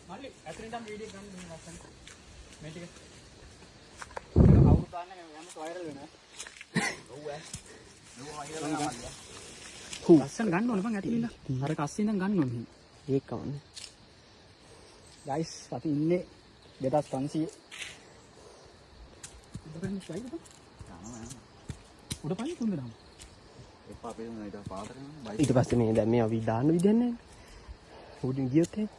මල්ලි ඇතුළෙන් වීඩියෝ ගන්න දුන්න ලස්සන. මේ ටික. කවුරු දාන්න යමක වෛරල් වෙනවා. ඔව් ඈ. ලස්සන ගන්න ඕන බං ඇතුළෙන්. අර කස්සේ ඉඳන් ගන්න ඕන. ඒක කවන්නේ. ගයිස් අපි ඉන්නේ 2500. උඩපයින් ස්ලයිඩ් බං. උඩපයින් තුන් දෙනාම. එපා අපේ නේද පාතරේ බයික්. ඊට පස්සේ මේ දැන් මේ අපි දාන්න විදියක් නැහැ. උඩින් ගියොත් එහෙම.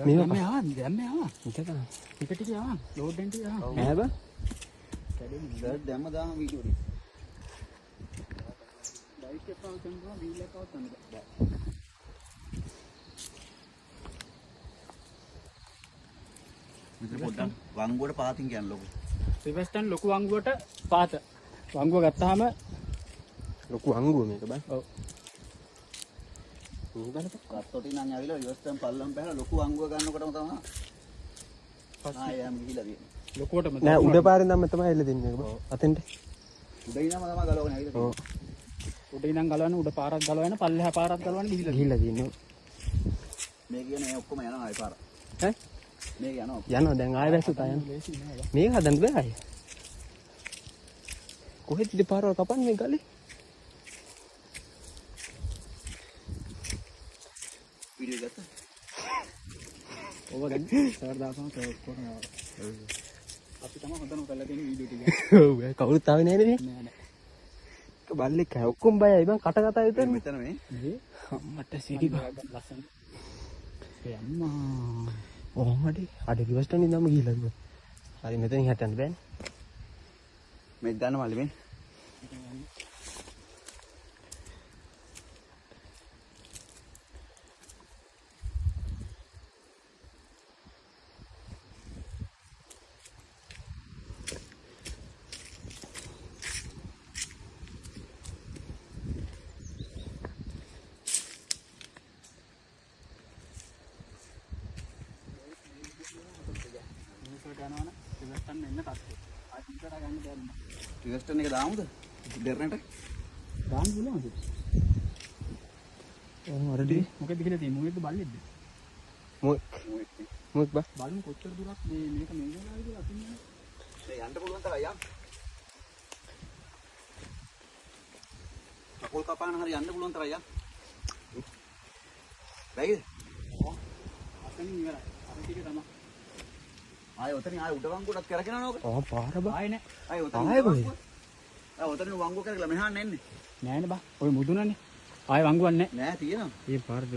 මේ ආවා දැන් මේ ආවා. ඉත තමයි. ටික ආවා. ලෝඩ් එන්ටි ආවා. ඈ බං. සර් දැම්ම දාම වීඩියෝ එක. බයික් එක පාව කරනවා වීල් එක පාව කරනවා. විතර පොඩ්ඩක් වංගුවට පාතින් කියන්න ලොකු. සිල්වස්ටන් ලොකු වංගුවට පාත. වංගුව ගත්තාම ලොකු අංගුව මේක බං. ඔව්. මේ බලපන්. කත්තොටින් නම් ඇවිල්ලා විවස්ටන් පල්ලම් බහලා ලොකු වංගුව ගන්නකොටම තමයි. ආයෙම ගිහිලා තියෙන්නේ. ලොකුවටම නෑ උඩ පාරෙන් නම් තමයි එල්ල දෙන්නේ බං. අතෙන්ට. උඩ ඉනම තමයි ගලවගෙන ඇවිල්ලා ඔව්. තියෙන්නේ. උඩ ඉඳන් ගලවන්න උඩ පාරක් ගලවන්න පල්ලෙහා පාරක් ගලවන්න ගිහිල්ලා තියෙනවා. මේ කියන්නේ ඔක්කොම යනවා ආයි පාර. ඈ? මේක යනවා. යනවා දැන් ආයෙ වැස්සුත් ආයෙ යනවා. ලේසි නෑ. මේක හදන්න බෑ ආයෙ. කොහෙද දෙපාරවල් කපන්නේ මේ ගලේ? වීඩියෝ ගත්තා. ඔබ දැන් සර් දාපම කරනවා. අපි තමයි හොඳම කරලා තියෙන වීඩියෝ ටික. ඔව් කවුරුත් ආවේ නැහැ නේ. නෑ නෑ. බල්ලෙක් කෑ ඔක්කොම බයයි බං කට කතා විතරනේ. මෙතන මේ මේ අම්මට සිටි බං. ලස්සන. ඒ අම්මා. ඔහොමඩි අඩ රිවස්ටන් ඉඳන්ම ගිහිල්ලා ඉතින්. හරි මෙතනින් හට යන්න බෑනේ. මේ දාන්න මල්ලි මේ. යනවනේ සිල්වස්ටන් එන්න තත්ත්වය. ආයෙත් ඉතර ගන්න බැහැ. විවස්ටන් එක දාමුද? දෙරණට. දාන්න පුළුවන්ද? ඔව් අරදී මොකද කියලා තියෙන්නේ? මොකෙද්ද බල්ලෙද්ද? මොක් බා බලමු කොච්චර දුරක් මේ මේක මේ වෙලාවේ කියලා අතින්නේ. මේ යන්න පුළුවන් තරයි යන්න. කපෝල් කපාන හරි යන්න පුළුවන් තරයි යන්න. බැයිද? අතනින් ඉවරයි. අර ටික තමයි. ආයෙ උතනින් ආයෙ උඩ වංගුවටත් කරගෙන යනවක. ආ පාර බා ආයේ නෑ. ආයෙ උතනින් ආයෙ කොහෙද? ආයෙ උතනින් වංගුව කරලා මෙහාන්න එන්නේ. නෑනේ බා. ඔය මුදුනනේ. ආයේ වංගුවක් නෑ. නෑ තියෙනවා. මේ පාරට